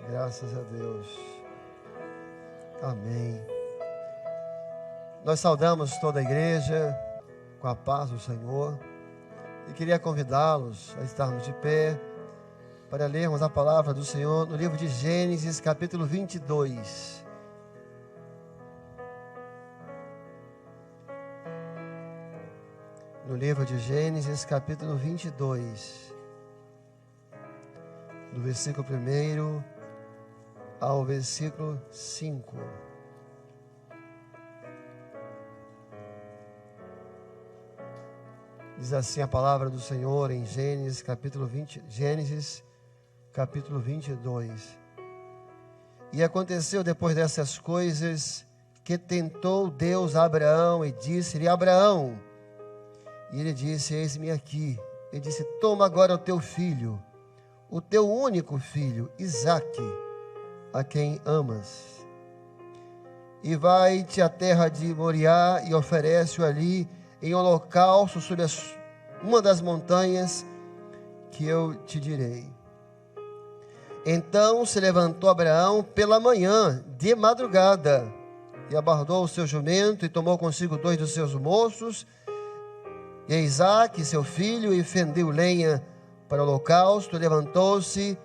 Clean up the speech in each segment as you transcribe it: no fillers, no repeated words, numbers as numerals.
Graças a Deus. Amém. Nós saudamos toda a igreja com a paz do Senhor e queria convidá-los a estarmos de pé para lermos a palavra do Senhor no livro de Gênesis, capítulo 22. No livro de Gênesis, capítulo 22, do versículo 1 ao versículo 5. Diz assim a palavra do Senhor em Gênesis, capítulo 22. E aconteceu depois dessas coisas que tentou Deus a Abraão e disse-lhe: Abraão. E ele disse: eis-me aqui. Ele disse: toma agora o teu filho, o teu único filho, Isaque, a quem amas, e vai-te à terra de Moriá e oferece-o ali em holocausto sobre uma das montanhas que eu te direi. Então se levantou Abraão pela manhã, de madrugada, e abordou o seu jumento e tomou consigo 2 dos seus moços e a Isaque, seu filho, e fendeu lenha para o holocausto, levantou-se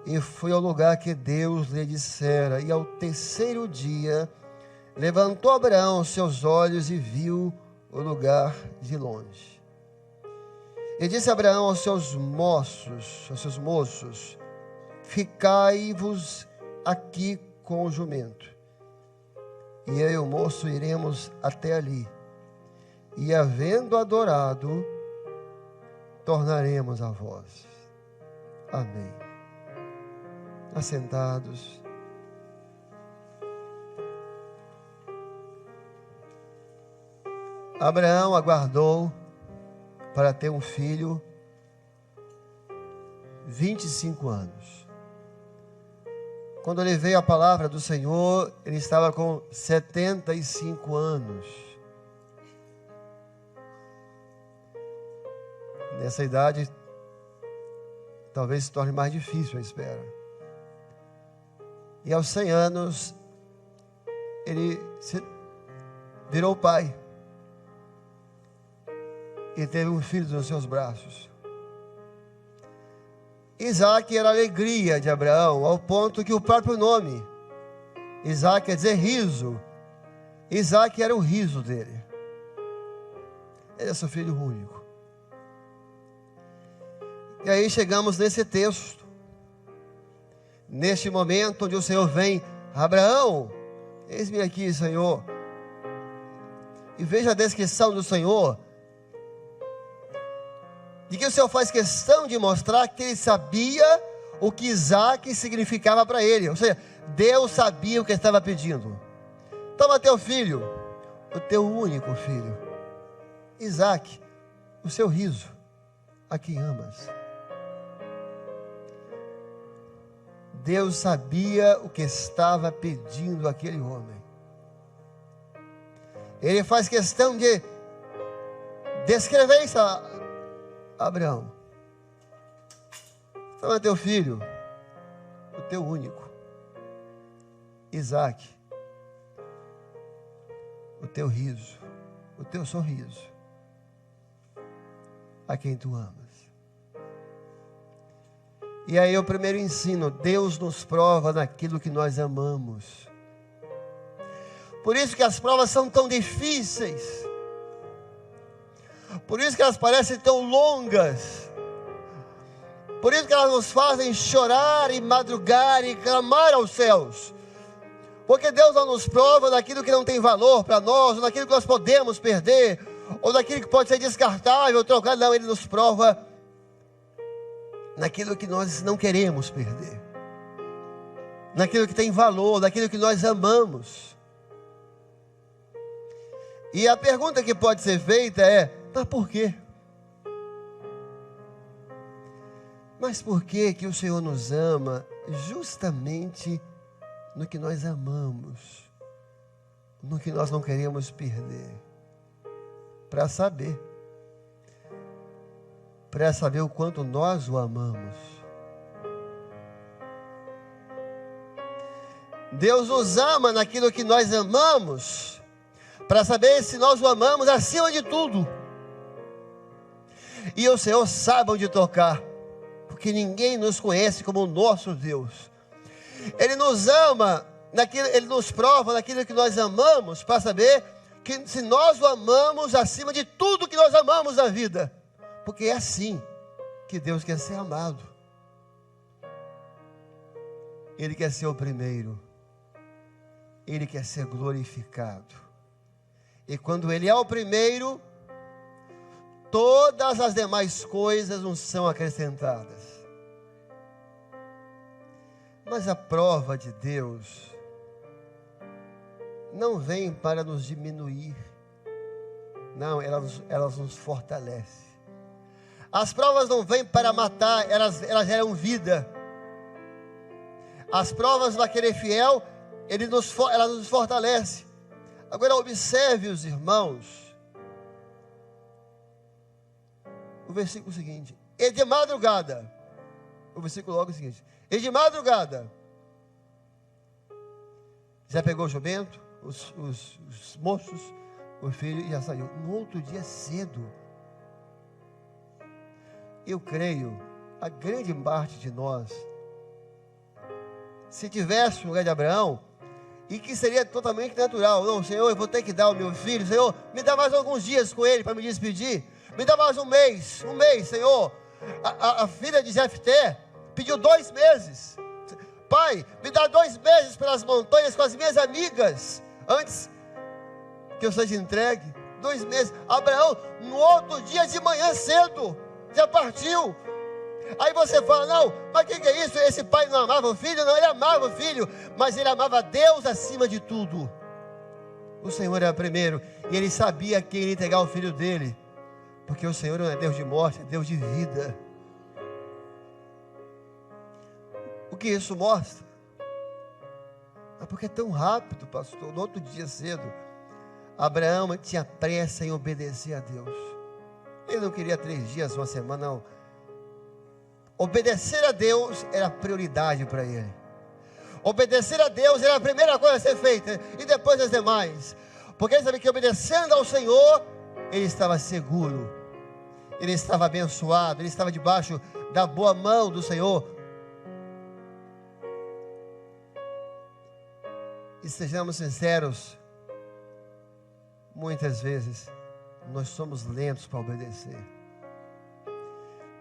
e foi ao lugar que Deus lhe dissera. E ao terceiro dia levantou Abraão seus olhos e viu o lugar de longe. E disse Abraão aos seus moços: ficai-vos aqui com o jumento, e eu e o moço iremos até ali, e havendo adorado, tornaremos a vós. Amém. Assentados. Abraão aguardou para ter um filho 25 anos. Quando ele veio a palavra do Senhor, ele estava com 75 anos. Nessa idade, talvez se torne mais difícil a espera. E aos 100 anos, ele virou pai. E teve um filho nos seus braços. Isaque era a alegria de Abraão, ao ponto que o próprio nome, Isaque, quer dizer riso. Isaque era o riso dele. Ele é seu filho único. E aí chegamos nesse texto, neste momento onde o Senhor vem: Abraão, eis-me aqui, Senhor. E veja a descrição do Senhor, de que o Senhor faz questão de mostrar que ele sabia o que Isaque significava para ele. Ou seja, Deus sabia o que ele estava pedindo. Toma teu filho, o teu único filho, Isaque, o seu riso, a quem amas. Deus sabia o que estava pedindo aquele homem. Ele faz questão de descrever isso a Abraão. Toma teu filho, o teu único, Isaque, o teu riso, o teu sorriso, a quem tu amas. E aí o primeiro ensino: Deus nos prova naquilo que nós amamos. Por isso que as provas são tão difíceis. Por isso que elas parecem tão longas. Por isso que elas nos fazem chorar e madrugar e clamar aos céus. Porque Deus não nos prova naquilo que não tem valor para nós, ou naquilo que nós podemos perder, ou naquilo que pode ser descartável, trocado. Não, Ele nos prova naquilo que nós não queremos perder, naquilo que tem valor, naquilo que nós amamos. E a pergunta que pode ser feita é: mas por quê? Mas por que o Senhor nos ama justamente no que nós amamos, no que nós não queremos perder? Para saber o quanto nós o amamos. Deus nos ama naquilo que nós amamos, para saber se nós o amamos acima de tudo. E o Senhor sabe onde tocar, porque ninguém nos conhece como o nosso Deus. Ele nos ama, Ele nos prova naquilo que nós amamos, para saber que se nós o amamos acima de tudo que nós amamos na vida. Porque é assim que Deus quer ser amado. Ele quer ser o primeiro. Ele quer ser glorificado. E quando Ele é o primeiro, todas as demais coisas nos são acrescentadas. Mas a prova de Deus não vem para nos diminuir. Não, elas nos fortalecem. As provas não vêm para matar, elas geram vida. As provas daquele fiel, elas nos fortalecem. Agora observe os irmãos, o versículo seguinte: e de madrugada, o versículo logo seguinte: e de madrugada, já pegou o jumento, os moços, o filho, e já saiu. No outro dia cedo, eu creio, a grande parte de nós, se tivesse o lugar de Abraão, e que seria totalmente natural: não, Senhor, eu vou ter que dar o meu filho, Senhor, me dá mais alguns dias com ele para me despedir, me dá mais um mês, Senhor. A filha de Jefté pediu 2 meses. Pai, me dá 2 meses pelas montanhas com as minhas amigas, antes que eu seja entregue. 2 meses. Abraão, no outro dia de manhã cedo, já partiu. Aí você fala: não, mas o que é isso? Esse pai não amava o filho? Não, ele amava o filho, mas ele amava Deus acima de tudo. O Senhor era primeiro, e ele sabia quem iria entregar o filho dele, porque o Senhor não é Deus de morte, é Deus de vida. O que isso mostra? Mas porque é tão rápido, pastor? No outro dia cedo, Abraão tinha pressa em obedecer a Deus. Ele não queria 3 dias, 1 semana, não. Obedecer a Deus era prioridade para ele. Obedecer a Deus era a primeira coisa a ser feita, e depois as demais. Porque ele sabia que obedecendo ao Senhor, ele estava seguro, ele estava abençoado, ele estava debaixo da boa mão do Senhor. E sejamos sinceros, muitas vezes nós somos lentos para obedecer.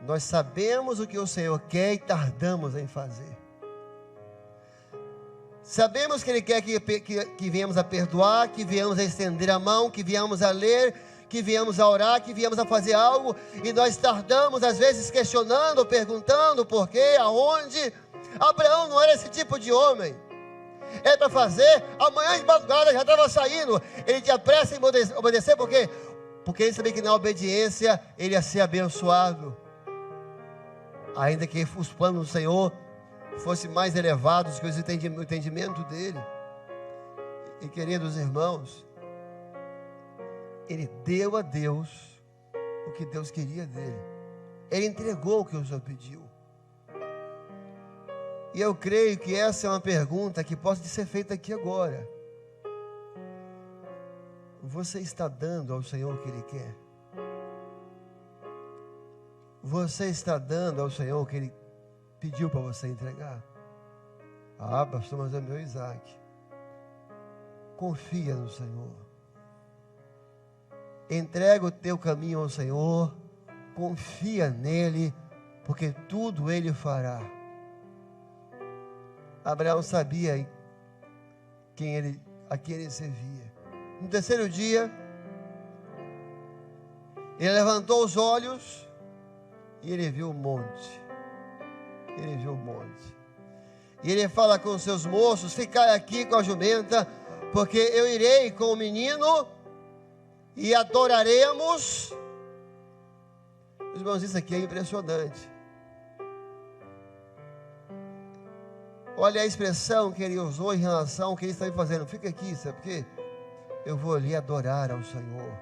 Nós sabemos o que o Senhor quer e tardamos em fazer. Sabemos que Ele quer que venhamos a perdoar, que venhamos a estender a mão, que venhamos a ler, que venhamos a orar, que venhamos a fazer algo, e nós tardamos, às vezes questionando, perguntando por quê, aonde. Abraão não era esse tipo de homem. Era para fazer, amanhã de madrugada já estava saindo. Ele tinha pressa em obedecer, por quê? Porque ele sabia que na obediência ele ia ser abençoado. Ainda que os planos do Senhor fossem mais elevados que o entendimento dele. E queridos irmãos, ele deu a Deus o que Deus queria dele. Ele entregou o que o Senhor pediu. E eu creio que essa é uma pergunta que pode ser feita aqui agora. Você está dando ao Senhor o que Ele quer? Você está dando ao Senhor o que Ele pediu para você entregar? Ah, pastor, mas é meu Isaac. Confia no Senhor. Entrega o teu caminho ao Senhor. Confia nele, porque tudo Ele fará. Abraão sabia a quem ele servia. No terceiro dia, ele levantou os olhos e ele viu o monte. Ele viu o monte. E ele fala com os seus moços: ficai aqui com a jumenta, porque eu irei com o menino e adoraremos. Irmãos, isso aqui é impressionante. Olha a expressão que ele usou em relação ao que ele estava fazendo. Fica aqui, sabe por quê? Eu vou ali adorar ao Senhor.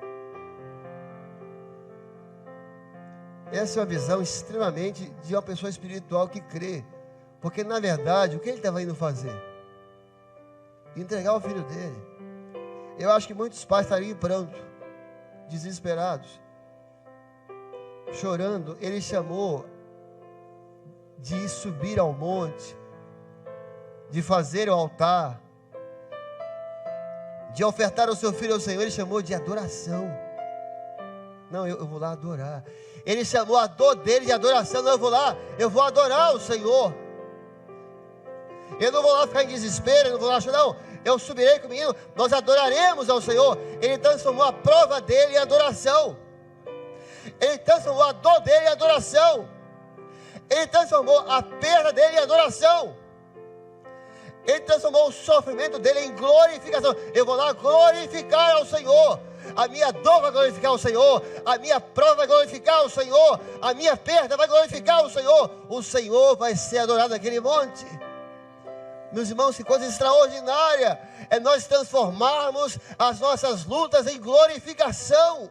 Essa é uma visão extremamente de uma pessoa espiritual que crê. Porque na verdade, o que ele estava indo fazer? entregar o filho dele. Eu acho que muitos pais estariam em pranto, desesperados, chorando. Ele chamou de subir ao monte, de fazer o altar, de ofertar o seu filho ao Senhor. Ele chamou de adoração. Não, eu vou lá adorar. Ele chamou a dor dele de adoração. Não, eu vou adorar o Senhor. Eu não vou lá ficar em desespero, eu não vou lá chorar, não. Eu subirei com o menino, nós adoraremos ao Senhor. Ele transformou a prova dele em adoração. Ele transformou a dor dele em adoração. Ele transformou a perda dele em adoração. Ele transformou o sofrimento dele em glorificação. Eu vou lá glorificar ao Senhor. A minha dor vai glorificar o Senhor. A minha prova vai glorificar o Senhor. A minha perda vai glorificar o Senhor. O Senhor vai ser adorado naquele monte. Meus irmãos, que coisa extraordinária é nós transformarmos as nossas lutas em glorificação.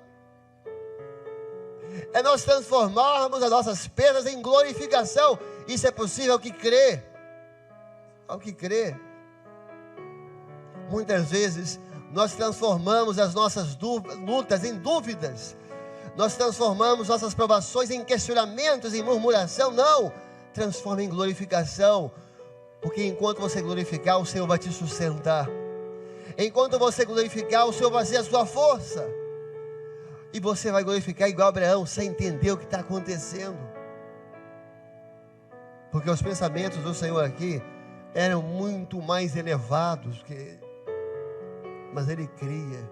É nós transformarmos as nossas perdas em glorificação. Isso é possível ao que crê. Ao que crê. Muitas vezes nós transformamos as nossas lutas em dúvidas. Nós transformamos nossas provações em questionamentos, em murmuração. Não, transforma em glorificação. Porque enquanto você glorificar, o Senhor vai te sustentar. Enquanto você glorificar, o Senhor vai ser a sua força. E você vai glorificar igual Abraão, sem entender o que está acontecendo. Porque os pensamentos do Senhor aqui eram muito mais elevados que ele. Mas ele cria.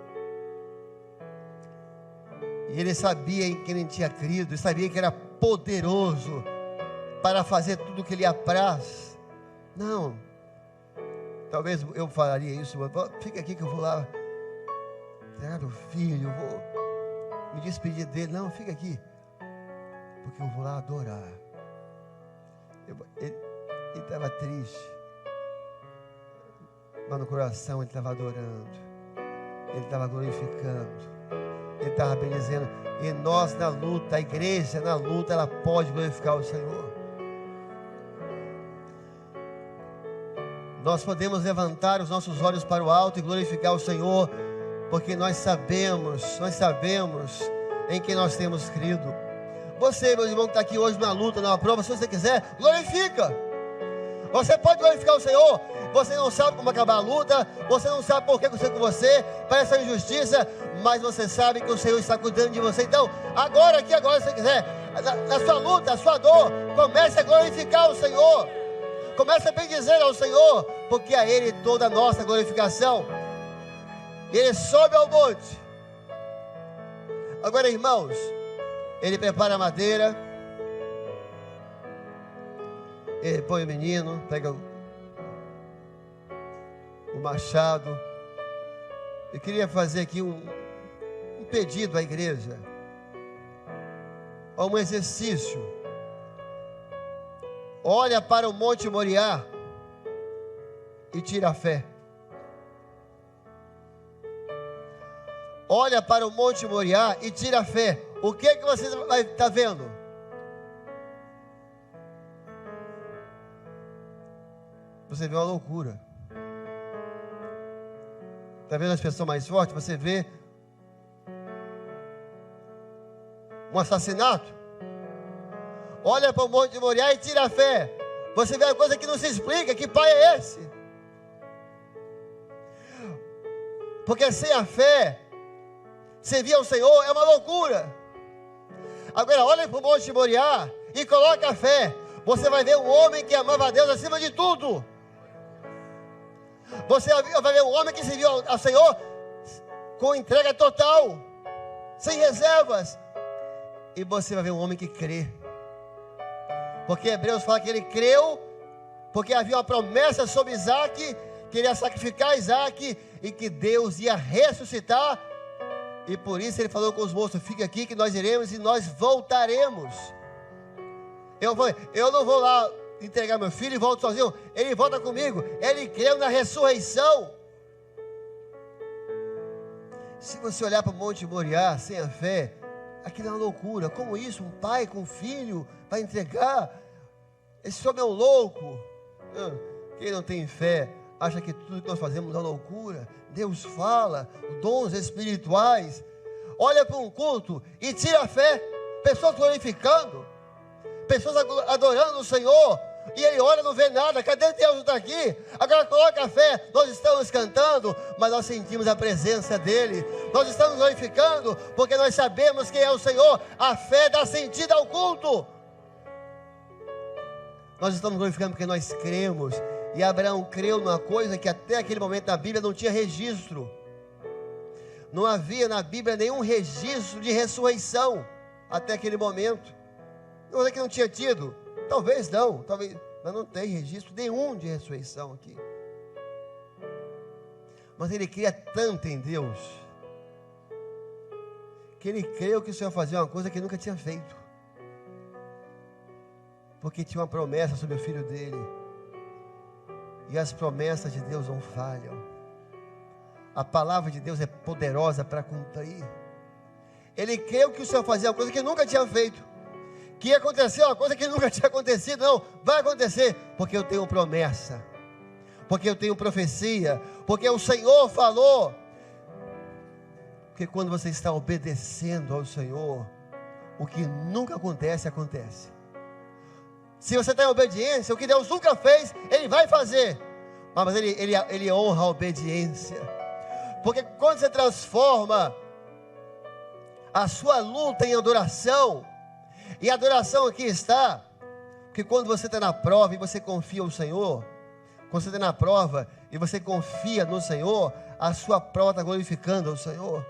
E ele sabia em quem ele tinha crido. Ele sabia que era poderoso para fazer tudo o que lhe apraz. Não. Talvez eu falaria isso. Fica aqui que eu vou lá entregar o filho. Eu vou me despedir dele. Não, fica aqui. Porque eu vou lá adorar. Ele estava triste. Mas no coração ele estava adorando. Ele estava glorificando. Ele estava bendizendo. E nós na luta, a igreja na luta, ela pode glorificar o Senhor. Nós podemos levantar os nossos olhos para o alto e glorificar o Senhor, porque nós sabemos em quem nós temos crido. Você, meu irmão, que está aqui hoje na luta, numa prova, se você quiser, glorifica. Você pode glorificar o Senhor. Você não sabe como acabar a luta, você não sabe por que aconteceu com você, parece uma injustiça, mas você sabe que o Senhor está cuidando de você. Então, agora, se você quiser, na sua luta, na sua dor, comece a glorificar o Senhor. Comece a bendizer ao Senhor, porque a Ele toda a nossa glorificação. Ele sobe ao monte. Agora, irmãos, ele prepara a madeira, ele põe o menino, pega o machado. Eu queria fazer aqui um pedido à igreja, um exercício. Olha para o Monte Moriá e tira a fé. Olha para o Monte Moriá e tira a fé. O que você vai estar vendo? Você vê uma loucura. Está vendo as pessoas mais fortes? Você vê um assassinato. Olha para o Monte Moriá e tira a fé. Você vê uma coisa que não se explica. Que pai é esse? Porque sem a fé, servir ao Senhor é uma loucura. Agora olha para o Monte Moriá e coloca a fé. Você vai ver um homem que amava a Deus acima de tudo. Você vai ver um homem que serviu ao Senhor com entrega total, sem reservas. E você vai ver um homem que crê. Porque Hebreus fala que ele creu, porque havia uma promessa sobre Isaac, que ele ia sacrificar Isaac, e que Deus ia ressuscitar. E por isso ele falou com os moços: fica aqui que nós iremos e nós voltaremos. Eu não vou lá entregar meu filho e volto sozinho. Ele volta comigo. Ele creu na ressurreição. Se você olhar para o Monte Moriá sem a fé, aquilo é uma loucura. Como isso? Um pai com um filho vai entregar? Esse homem é um louco. Quem não tem fé acha que tudo que nós fazemos é loucura. Deus fala, dons espirituais. Olha para um culto e tira a fé. Pessoas glorificando, pessoas adorando o Senhor, e ele olha, não vê nada. Cadê Deus? Está aqui. Agora coloca a fé. Nós estamos cantando, mas nós sentimos a presença dele. Nós estamos glorificando porque nós sabemos quem é o Senhor. A fé dá sentido ao culto. Nós estamos glorificando porque nós cremos. E Abraão creu numa coisa que até aquele momento na Bíblia não tinha registro. Não havia na Bíblia nenhum registro de ressurreição até aquele momento. Não é que não tinha tido. Talvez não, mas não tem registro nenhum de ressurreição aqui. Mas ele cria tanto em Deus, que ele creu que o Senhor fazia uma coisa que nunca tinha feito. Porque tinha uma promessa sobre o filho dele. E as promessas de Deus não falham. A palavra de Deus é poderosa para cumprir. Ele creu que o Senhor fazia uma coisa que nunca tinha feito. Que ia acontecer uma coisa que nunca tinha acontecido. Não, vai acontecer, porque eu tenho promessa, porque eu tenho profecia, porque o Senhor falou. Porque quando você está obedecendo ao Senhor, o que nunca acontece, acontece. Se você está em obediência, o que Deus nunca fez, Ele vai fazer. Mas Ele honra a obediência. Porque quando você transforma a sua luta em adoração, e a adoração aqui está, porque quando você está na prova e você confia no Senhor, quando você está na prova e você confia no Senhor, a sua prova está glorificando ao Senhor.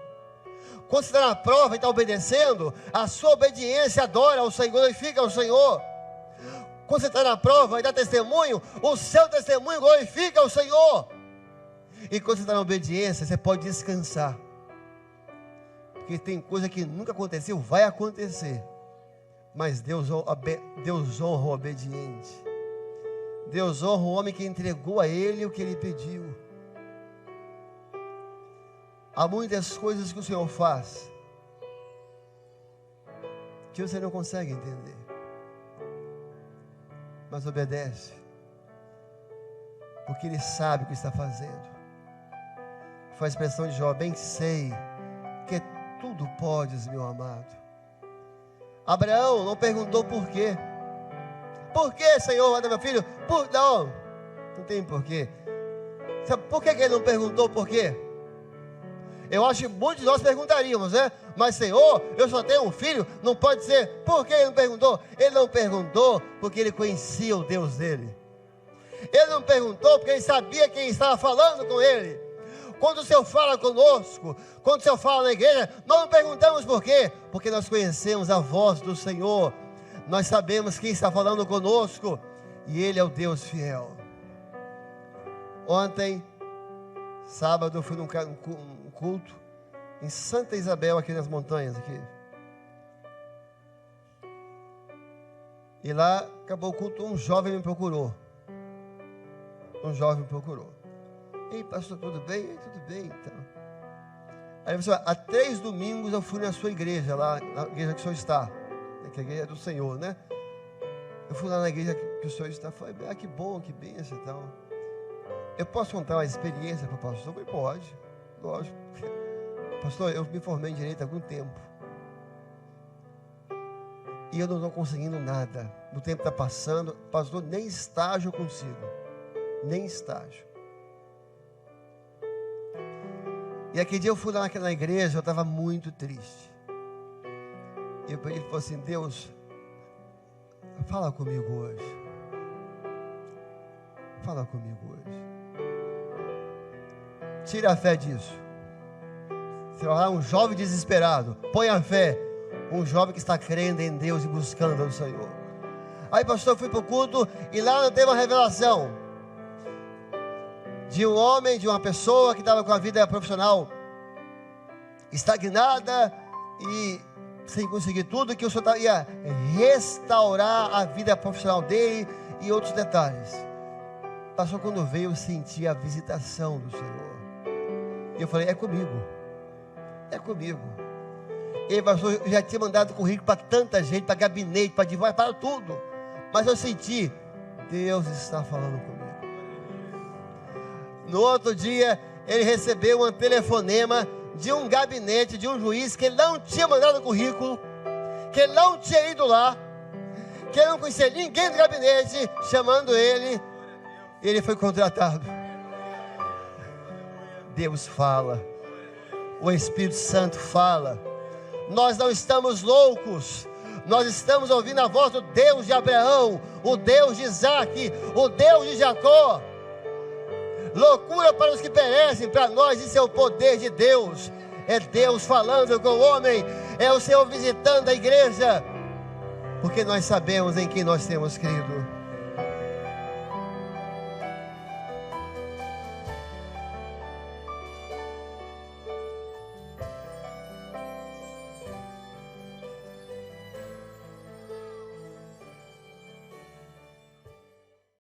Quando você está na prova e está obedecendo, a sua obediência adora ao Senhor, glorifica ao Senhor. Quando você está na prova e dá testemunho, o seu testemunho glorifica ao Senhor. E quando você está na obediência, você pode descansar, porque tem coisa que nunca aconteceu, vai acontecer. Mas Deus honra o obediente. Deus honra o homem que entregou a Ele o que Ele pediu. Há muitas coisas que o Senhor faz que você não consegue entender, mas obedece, porque Ele sabe o que está fazendo. Foi a expressão de Jó: bem sei que tudo podes, meu amado. Abraão não perguntou por quê. Por que, Senhor, manda meu filho? Não tem porquê. Sabe por que ele não perguntou por quê? Eu acho que muitos de nós perguntaríamos, né? Mas, Senhor, eu só tenho um filho, não pode ser. Por que ele não perguntou? Ele não perguntou porque ele conhecia o Deus dele. Ele não perguntou porque ele sabia quem estava falando com ele. Quando o Senhor fala conosco, quando o Senhor fala na igreja, nós não perguntamos por quê, porque nós conhecemos a voz do Senhor, nós sabemos quem está falando conosco, e Ele é o Deus fiel. Ontem, sábado, eu fui num culto em Santa Isabel, aqui nas montanhas, aqui. E lá, acabou o culto, um jovem me procurou. Ei, pastor, tudo bem? Tudo bem, então. Aí ele falou: há 3 domingos eu fui na sua igreja, lá na igreja que o senhor está, que a igreja é do Senhor, né? Eu fui lá na igreja que o senhor está. Falei: que bom, que bênção e tal. Eu posso contar uma experiência para o pastor? Eu falei: pode, lógico. Pastor, eu me formei em direito há algum tempo, e eu não estou conseguindo nada. O tempo está passando, pastor, nem estágio eu consigo, nem estágio. E aquele dia eu fui lá na igreja, eu estava muito triste. E eu pedi, ele falou assim: Deus, fala comigo hoje. Fala comigo hoje. Tira a fé disso. Você vai lá, um jovem desesperado, põe a fé. Um jovem que está crendo em Deus e buscando ao Senhor. Aí, pastor, eu fui para o culto e lá teve uma revelação de um homem, de uma pessoa que estava com a vida profissional estagnada e sem conseguir tudo, que o Senhor ia restaurar a vida profissional dele e outros detalhes. Pastor, quando veio, eu senti a visitação do Senhor. E eu falei: é comigo. E pastor, eu já tinha mandado currículo para tanta gente, para gabinete, para advogado, para tudo. Mas eu senti, Deus está falando comigo. No outro dia, ele recebeu um telefonema de um gabinete, de um juiz, que ele não tinha mandado currículo, que ele não tinha ido lá, que ele não conhecia ninguém do gabinete, chamando ele. Ele foi contratado. Deus fala, o Espírito Santo fala. Nós não estamos loucos, nós estamos ouvindo a voz do Deus de Abraão, o Deus de Isaac, o Deus de Jacó. Loucura para os que perecem, para nós isso é o poder de Deus. É Deus falando com o homem, é o Senhor visitando a igreja, porque nós sabemos em quem nós temos crido.